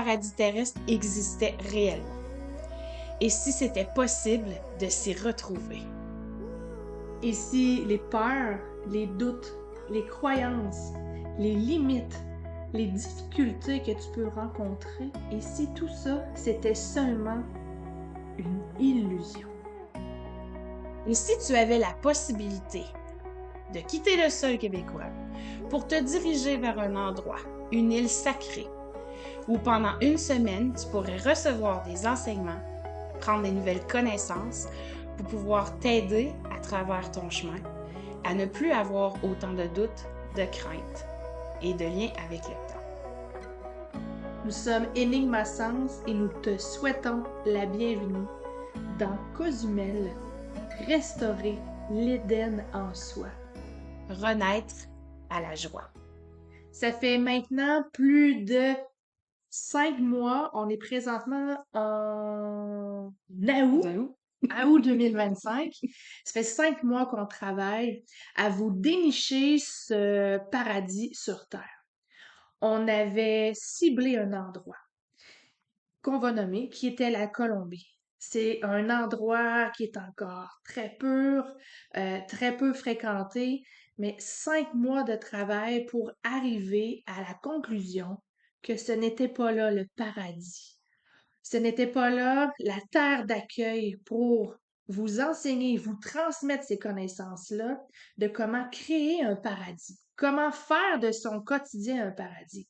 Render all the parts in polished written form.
paradis terrestre existait réellement? Et si c'était possible de s'y retrouver? Et si les peurs, les doutes, les croyances, les limites, les difficultés que tu peux rencontrer, et si tout ça, c'était seulement une illusion? Et si tu avais la possibilité de quitter le sol québécois pour te diriger vers un endroit, une île sacrée, où pendant une semaine, tu pourrais recevoir des enseignements, prendre des nouvelles connaissances pour pouvoir t'aider à travers ton chemin, à ne plus avoir autant de doutes, de craintes et de liens avec le temps. Nous sommes Énigma Sens et nous te souhaitons la bienvenue dans Cozumel, restaurer l'Éden en soi. Renaître à la joie. Ça fait maintenant plus de 5 mois, on est présentement en août 2025. Ça fait 5 mois qu'on travaille à vous dénicher ce paradis sur Terre. On avait ciblé un endroit qu'on va nommer, qui était la Colombie. C'est un endroit qui est encore très pur, très peu fréquenté, mais 5 mois de travail pour arriver à la conclusion que ce n'était pas là le paradis. Ce n'était pas là la terre d'accueil pour vous enseigner, vous transmettre ces connaissances-là de comment créer un paradis, comment faire de son quotidien un paradis.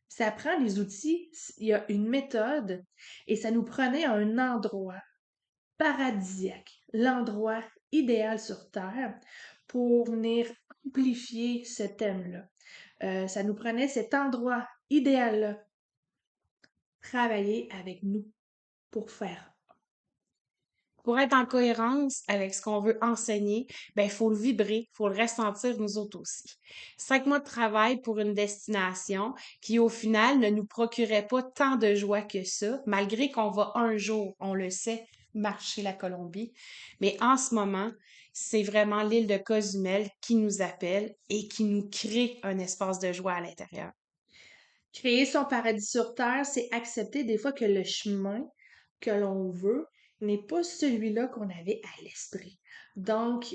Ça prend des outils, il y a une méthode et ça nous prenait un endroit paradisiaque, l'endroit idéal sur Terre pour venir amplifier ce thème-là. Ça nous prenait cet endroit idéal-là, travailler avec nous pour faire. Pour être en cohérence avec ce qu'on veut enseigner, il faut le vibrer, il faut le ressentir nous autres aussi. 5 mois de travail pour une destination qui, au final, ne nous procurait pas tant de joie que ça, malgré qu'on va un jour, on le sait, marcher la Colombie. Mais en ce moment, c'est vraiment l'île de Cozumel qui nous appelle et qui nous crée un espace de joie à l'intérieur. Créer son paradis sur Terre, c'est accepter des fois que le chemin que l'on veut n'est pas celui-là qu'on avait à l'esprit. Donc,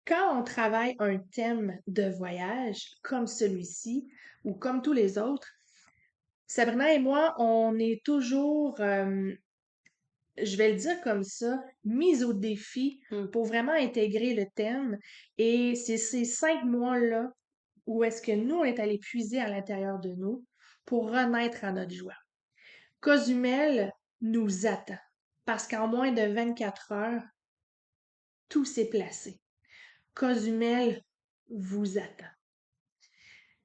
quand on travaille un thème de voyage comme celui-ci ou comme tous les autres, Sabrina et moi, on est toujours, je vais le dire comme ça, mis au défi pour vraiment intégrer le thème. Et c'est ces 5 mois-là où est-ce que nous, on est allé puiser à l'intérieur de nous pour renaître à notre joie. Cozumel nous attend parce qu'en moins de 24 heures, tout s'est placé. Cozumel vous attend.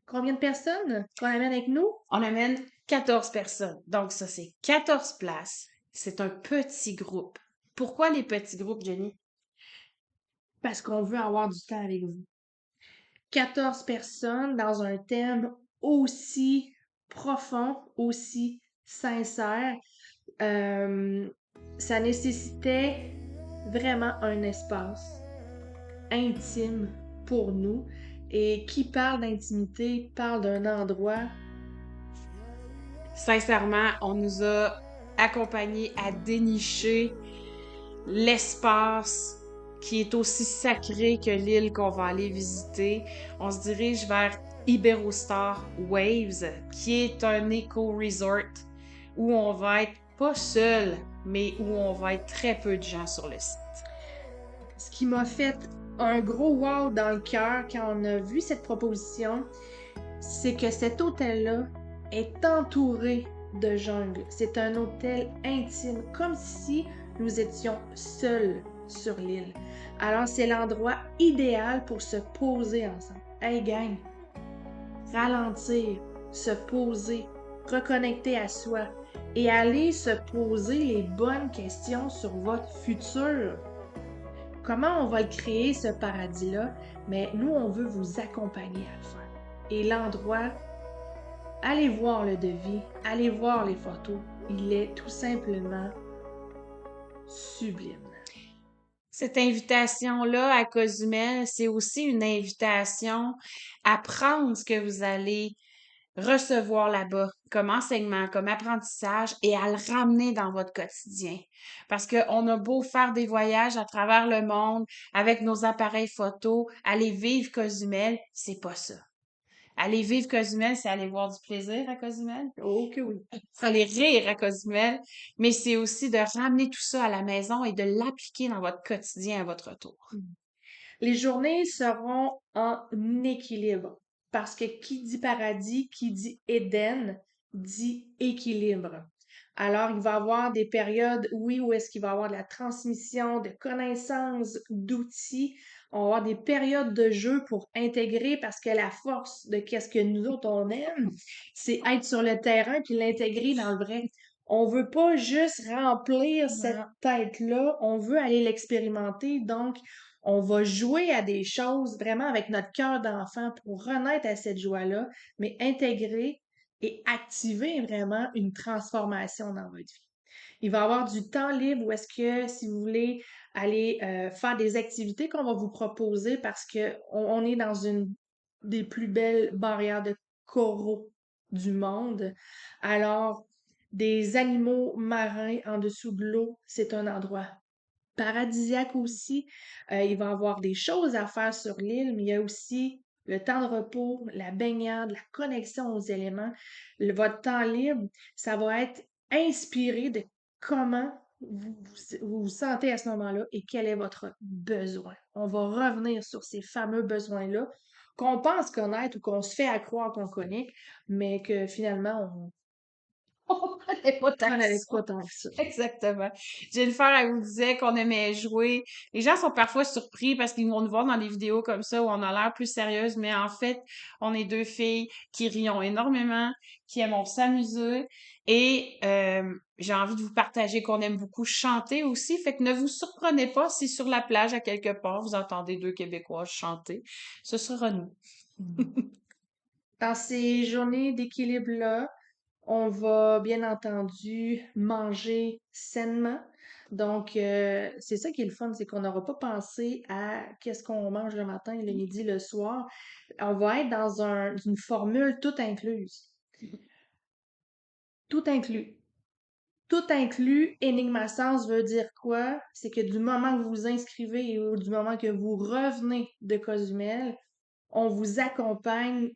Combien de personnes qu'on amène avec nous? On amène 14 personnes. Donc, ça, c'est 14 places. C'est un petit groupe. Pourquoi les petits groupes, Jenny? Parce qu'on veut avoir du temps avec vous. 14 personnes dans un thème aussi profond, aussi sincère. Ça nécessitait vraiment un espace intime pour nous. Et qui parle d'intimité parle d'un endroit. Sincèrement, on nous a accompagnés à dénicher l'espace qui est aussi sacré que l'île qu'on va aller visiter. On se dirige vers Iberostar Waves, qui est un éco-resort où on va être pas seul, mais où on va être très peu de gens sur le site. Ce qui m'a fait un gros wow dans le cœur quand on a vu cette proposition, c'est que cet hôtel-là est entouré de jungle. C'est un hôtel intime, comme si nous étions seuls sur l'île. Alors, c'est l'endroit idéal pour se poser ensemble. Hey gang, ralentir, se poser, reconnecter à soi et aller se poser les bonnes questions sur votre futur. Comment on va le créer, ce paradis-là? Mais nous, on veut vous accompagner à le faire. Et l'endroit, allez voir le devis, allez voir les photos. Il est tout simplement sublime. Cette invitation-là à Cozumel, c'est aussi une invitation à prendre ce que vous allez recevoir là-bas comme enseignement, comme apprentissage et à le ramener dans votre quotidien. Parce qu'on a beau faire des voyages à travers le monde avec nos appareils photo, aller vivre Cozumel, c'est pas ça. Aller vivre Cozumel, c'est aller voir du plaisir à Cozumel, Oh que oui. aller rire à Cozumel, mais c'est aussi de ramener tout ça à la maison et de l'appliquer dans votre quotidien à votre retour. Les journées seront en équilibre parce que qui dit paradis, qui dit Éden, dit équilibre. Alors, il va y avoir des périodes, oui, où est-ce qu'il va y avoir de la transmission de connaissances, d'outils. On va avoir des périodes de jeu pour intégrer parce que la force de qu'est-ce que nous autres on aime, c'est être sur le terrain puis l'intégrer dans le vrai. On veut pas juste remplir cette tête-là, on veut aller l'expérimenter. Donc, on va jouer à des choses vraiment avec notre cœur d'enfant pour renaître à cette joie-là, mais intégrer et activer vraiment une transformation dans votre vie. Il va y avoir du temps libre où est-ce que si vous voulez aller faire des activités qu'on va vous proposer parce que on est dans une des plus belles barrières de coraux du monde. Alors, des animaux marins en dessous de l'eau, c'est un endroit paradisiaque aussi. Il va y avoir des choses à faire sur l'île, mais il y a aussi le temps de repos, la baignade, la connexion aux éléments. Votre temps libre, ça va être inspiré de comment vous vous sentez à ce moment-là et quel est votre besoin. On va revenir sur ces fameux besoins-là qu'on pense connaître ou qu'on se fait à croire qu'on connaît, mais que finalement, On connaît pas on tant que n'avait ça. pas tant que ça. Exactement. Jennifer, elle vous disait qu'on aimait jouer. Les gens sont parfois surpris parce qu'ils vont nous voir dans des vidéos comme ça où on a l'air plus sérieuse, mais en fait, on est deux filles qui rions énormément, qui aimons s'amuser et j'ai envie de vous partager qu'on aime beaucoup chanter aussi. Fait que ne vous surprenez pas si sur la plage à quelque part vous entendez deux Québécoises chanter. Ce sera nous. Dans ces journées d'équilibre-là, on va bien entendu manger sainement. Donc, c'est ça qui est le fun, c'est qu'on n'aura pas pensé à qu'est-ce qu'on mange le matin, le midi, le soir. On va être dans une formule tout incluse. Tout inclus. Tout inclus, Enigma Sens veut dire quoi? C'est que du moment que vous vous inscrivez ou du moment que vous revenez de Cozumel, on vous accompagne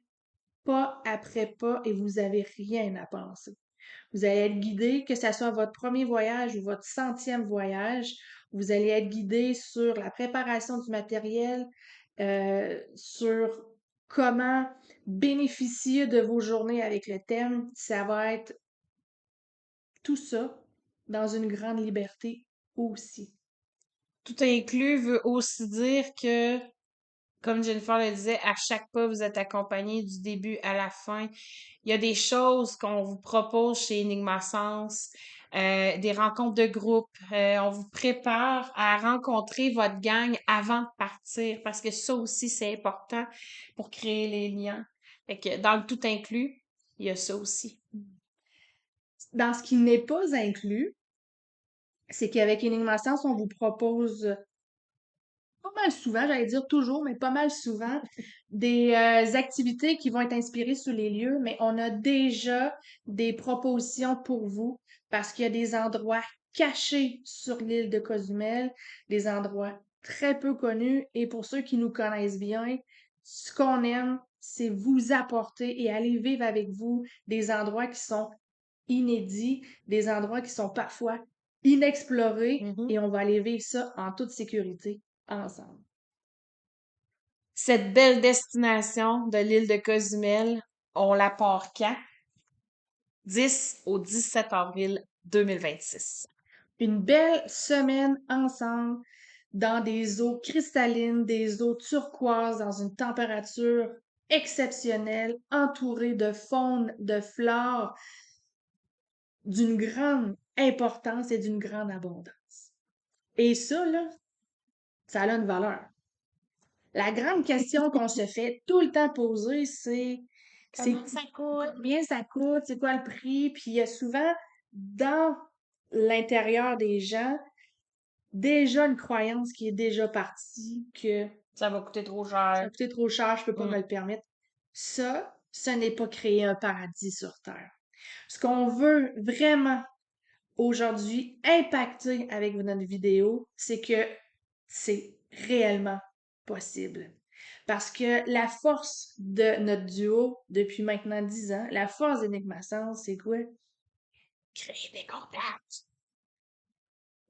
pas après pas et vous avez rien à penser. Vous allez être guidé, que ce soit votre premier voyage ou votre 100e voyage, vous allez être guidé sur la préparation du matériel, sur comment bénéficier de vos journées avec le thème. Ça va être tout ça dans une grande liberté aussi. Tout inclus veut aussi dire que comme Jennifer le disait, à chaque pas, vous êtes accompagné du début à la fin. Il y a des choses qu'on vous propose chez Enigma Sens, des rencontres de groupe. On vous prépare à rencontrer votre gang avant de partir parce que ça aussi, c'est important pour créer les liens. Fait que dans le tout inclus, il y a ça aussi. Dans ce qui n'est pas inclus, c'est qu'avec Enigma Science, on vous propose pas mal souvent, j'allais dire toujours, mais pas mal souvent, des activités qui vont être inspirées sur les lieux, mais on a déjà des propositions pour vous parce qu'il y a des endroits cachés sur l'île de Cozumel, des endroits très peu connus, et pour ceux qui nous connaissent bien, ce qu'on aime, c'est vous apporter et aller vivre avec vous des endroits qui sont inédits, des endroits qui sont parfois inexplorés, Mhm. et on va aller vivre ça en toute sécurité ensemble. Cette belle destination de l'île de Cozumel, on la part quand? 10 au 17 avril 2026. Une belle semaine ensemble dans des eaux cristallines, des eaux turquoises, dans une température exceptionnelle, entourée de faune, de flore, d'une grande importance et d'une grande abondance. Et ça, là, ça a une valeur. La grande question qu'on se fait tout le temps poser, c'est Comment ça coûte? combien ça coûte, c'est quoi le prix, puis il y a souvent dans l'intérieur des gens déjà une croyance qui est déjà partie que Ça va coûter trop ça cher. va coûter trop cher, je peux pas Mm. me le permettre. Ça, ce n'est pas créer un paradis sur Terre. Ce qu'on veut vraiment aujourd'hui impacter avec notre vidéo, c'est que c'est réellement possible. Parce que la force de notre duo depuis maintenant 10 ans, la force d'Enigma Sense, c'est quoi? Créer des contacts.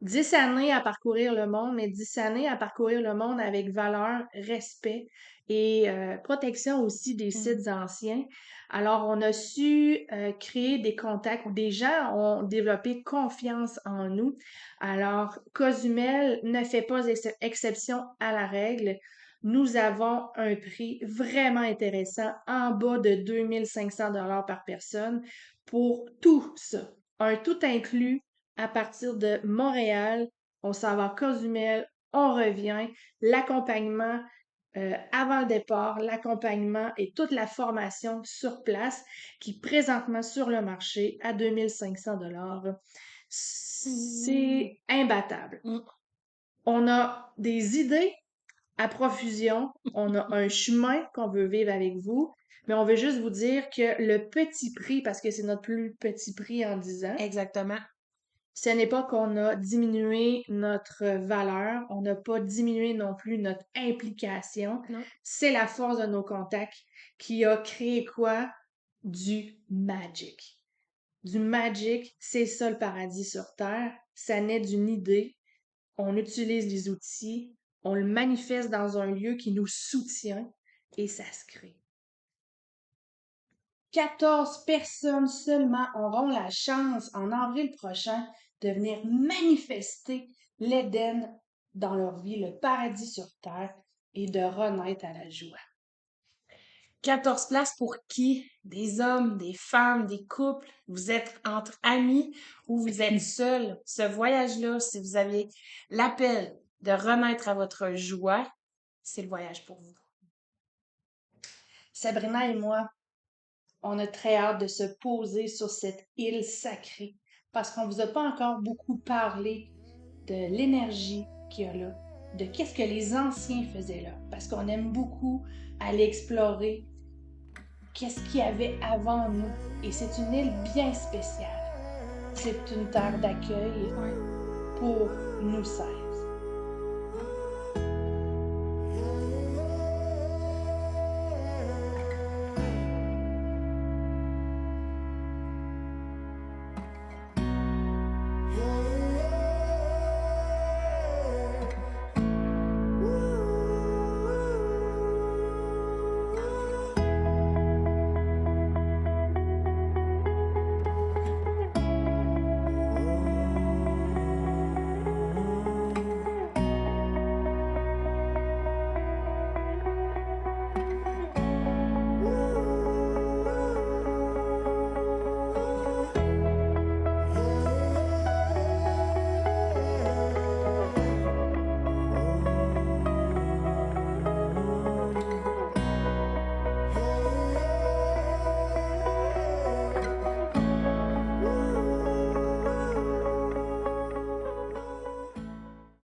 10 années à parcourir le monde, mais 10 années à parcourir le monde avec valeur, respect et protection aussi des sites anciens. Alors, on a su créer des contacts où des gens ont développé confiance en nous. Alors, Cozumel ne fait pas exception à la règle. Nous avons un prix vraiment intéressant, en bas de 2500 $ par personne pour tout ça. Un tout inclus à partir de Montréal. On s'en va à Cozumel, on revient. L'accompagnement avant le départ, l'accompagnement et toute la formation sur place qui est présentement sur le marché à 2500 $. C'est imbattable. On a des idées à profusion, on a un chemin qu'on veut vivre avec vous, mais on veut juste vous dire que le petit prix, parce que c'est notre plus petit prix en 10 ans, Exactement. ce n'est pas qu'on a diminué notre valeur, on n'a pas diminué non plus notre implication. Non. C'est la force de nos contacts qui a créé quoi? Du magic. Du magic, c'est ça le paradis sur Terre. Ça naît d'une idée. On utilise les outils, on le manifeste dans un lieu qui nous soutient et ça se crée. 14 personnes seulement auront la chance en avril prochain de venir manifester l'Éden dans leur vie, le paradis sur Terre, et de renaître à la joie. 14 places pour qui? Des hommes, des femmes, des couples. Vous êtes entre amis ou vous êtes seuls. Ce voyage-là, si vous avez l'appel de renaître à votre joie, c'est le voyage pour vous. Sabrina et moi, on a très hâte de se poser sur cette île sacrée parce qu'on ne vous a pas encore beaucoup parlé de l'énergie qu'il y a là, de qu'est-ce que les anciens faisaient là, parce qu'on aime beaucoup aller explorer qu'est-ce qu'il y avait avant nous. Et c'est une île bien spéciale. C'est une terre d'accueil pour nous 16.